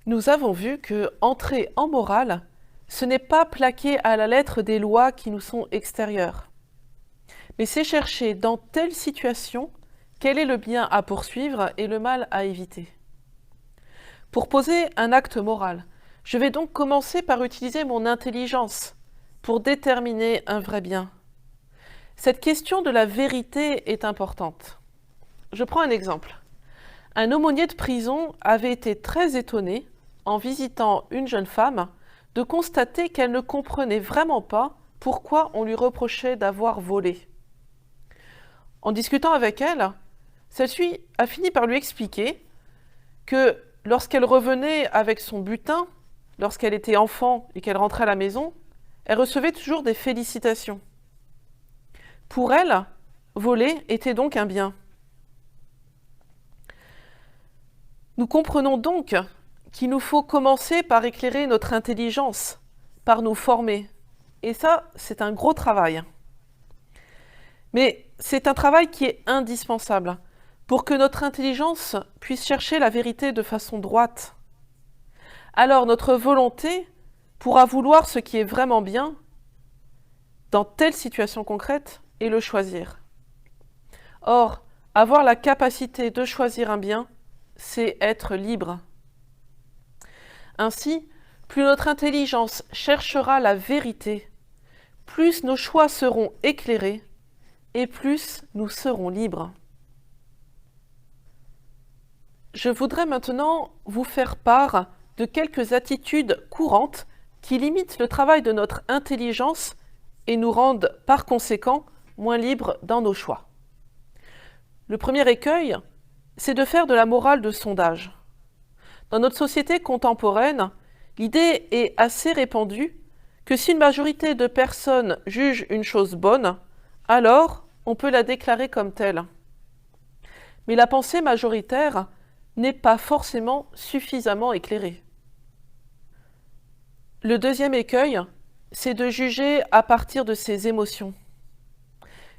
Nous avons vu que entrer en morale, ce n'est pas plaquer à la lettre des lois qui nous sont extérieures, mais c'est chercher dans telle situation quel est le bien à poursuivre et le mal à éviter. Pour poser un acte moral, je vais donc commencer par utiliser mon intelligence pour déterminer un vrai bien. Cette question de la vérité est importante. Je prends un exemple. Un aumônier de prison avait été très étonné, en visitant une jeune femme, de constater qu'elle ne comprenait vraiment pas pourquoi on lui reprochait d'avoir volé. En discutant avec elle, celle-ci a fini par lui expliquer que lorsqu'elle revenait avec son butin, lorsqu'elle était enfant et qu'elle rentrait à la maison, elle recevait toujours des félicitations. Pour elle, voler était donc un bien. Nous comprenons donc qu'il nous faut commencer par éclairer notre intelligence, par nous former. Et ça, c'est un gros travail. Mais c'est un travail qui est indispensable pour que notre intelligence puisse chercher la vérité de façon droite. Alors notre volonté pourra vouloir ce qui est vraiment bien dans telle situation concrète et le choisir. Or, avoir la capacité de choisir un bien, c'est être libre. Ainsi, plus notre intelligence cherchera la vérité, plus nos choix seront éclairés et plus nous serons libres. Je voudrais maintenant vous faire part de quelques attitudes courantes qui limitent le travail de notre intelligence et nous rendent par conséquent moins libres dans nos choix. Le premier écueil, c'est de faire de la morale de sondage. Dans notre société contemporaine, l'idée est assez répandue que si une majorité de personnes jugent une chose bonne, alors on peut la déclarer comme telle. Mais la pensée majoritaire n'est pas forcément suffisamment éclairée. Le deuxième écueil, c'est de juger à partir de ses émotions.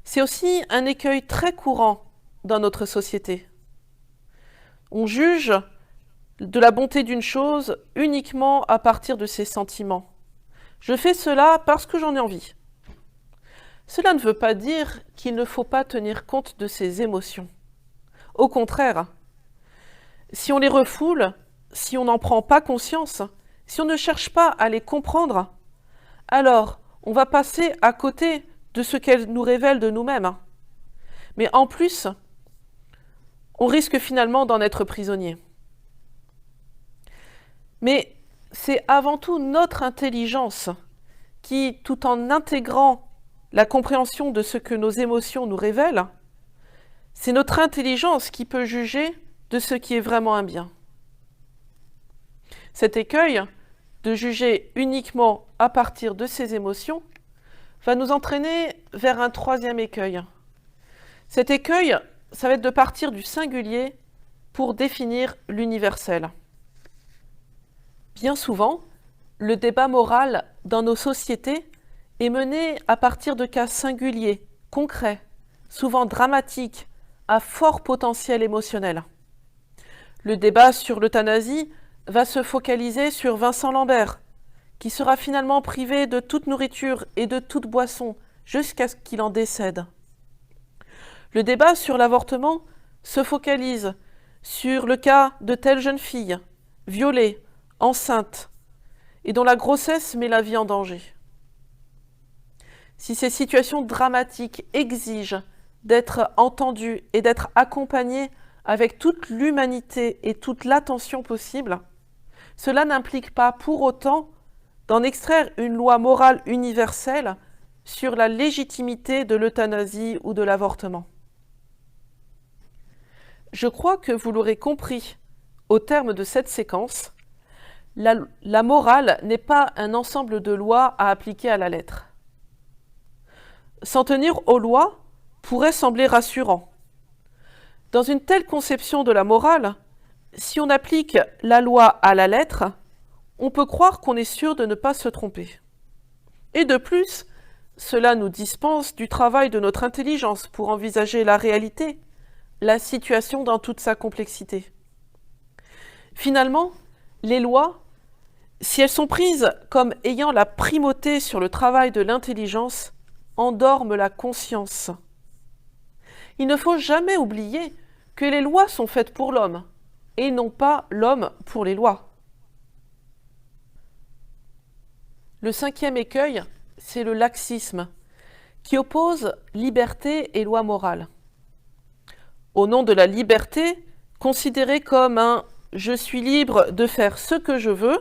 C'est aussi un écueil très courant dans notre société. On juge de la bonté d'une chose uniquement à partir de ses sentiments. Je fais cela parce que j'en ai envie. Cela ne veut pas dire qu'il ne faut pas tenir compte de ses émotions. Au contraire, si on les refoule, si on n'en prend pas conscience, si on ne cherche pas à les comprendre, alors on va passer à côté de ce qu'elles nous révèlent de nous-mêmes. Mais en plus, on risque finalement d'en être prisonnier. Mais c'est avant tout notre intelligence qui, tout en intégrant la compréhension de ce que nos émotions nous révèlent, c'est notre intelligence qui peut juger de ce qui est vraiment un bien. Cet écueil de juger uniquement à partir de ses émotions va nous entraîner vers un troisième écueil. Cet écueil, ça va être de partir du singulier pour définir l'universel. Bien souvent, le débat moral dans nos sociétés est mené à partir de cas singuliers, concrets, souvent dramatiques, à fort potentiel émotionnel. Le débat sur l'euthanasie va se focaliser sur Vincent Lambert, qui sera finalement privé de toute nourriture et de toute boisson jusqu'à ce qu'il en décède. Le débat sur l'avortement se focalise sur le cas de telle jeune fille, violée, enceinte, et dont la grossesse met la vie en danger. Si ces situations dramatiques exigent d'être entendues et d'être accompagnées avec toute l'humanité et toute l'attention possible, cela n'implique pas pour autant d'en extraire une loi morale universelle sur la légitimité de l'euthanasie ou de l'avortement. Je crois que vous l'aurez compris au terme de cette séquence, la morale n'est pas un ensemble de lois à appliquer à la lettre. S'en tenir aux lois pourrait sembler rassurant. Dans une telle conception de la morale, si on applique la loi à la lettre, on peut croire qu'on est sûr de ne pas se tromper. Et de plus, cela nous dispense du travail de notre intelligence pour envisager la réalité, la situation dans toute sa complexité. Finalement, Les lois, si elles sont prises comme ayant la primauté sur le travail de l'intelligence, endorment la conscience. Il ne faut jamais oublier que les lois sont faites pour l'homme, et non pas l'homme pour les lois. Le 5e écueil, c'est le laxisme, qui oppose liberté et loi morale. Au nom de la liberté, considérée comme un « je suis libre de faire ce que je veux »,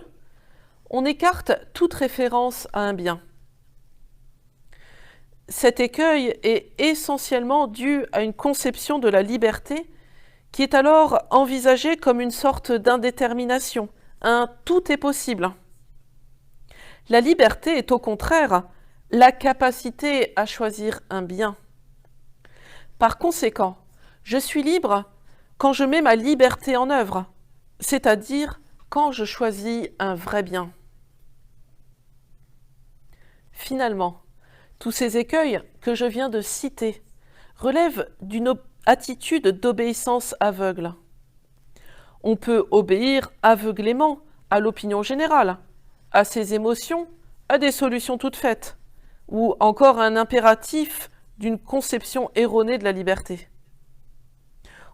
on écarte toute référence à un bien. Cet écueil est essentiellement dû à une conception de la liberté qui est alors envisagée comme une sorte d'indétermination, un « tout est possible ». La liberté est au contraire la capacité à choisir un bien. Par conséquent, je suis libre quand je mets ma liberté en œuvre, c'est-à-dire quand je choisis un vrai bien. Finalement, tous ces écueils que je viens de citer relèvent d'une attitude d'obéissance aveugle. On peut obéir aveuglément à l'opinion générale, à ses émotions, à des solutions toutes faites, ou encore à un impératif d'une conception erronée de la liberté.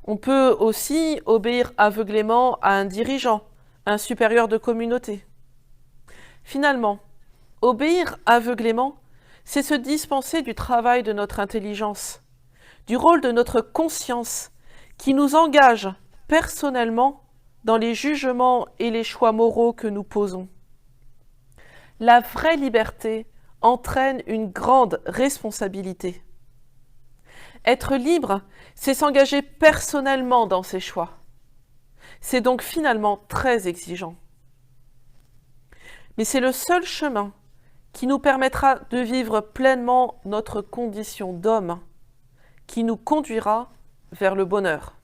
On peut aussi obéir aveuglément à un dirigeant, un supérieur de communauté. Finalement, obéir aveuglément, c'est se dispenser du travail de notre intelligence, du rôle de notre conscience, qui nous engage personnellement dans les jugements et les choix moraux que nous posons. La vraie liberté entraîne une grande responsabilité. Être libre, c'est s'engager personnellement dans ses choix. C'est donc finalement très exigeant. Mais c'est le seul chemin qui nous permettra de vivre pleinement notre condition d'homme, qui nous conduira vers le bonheur.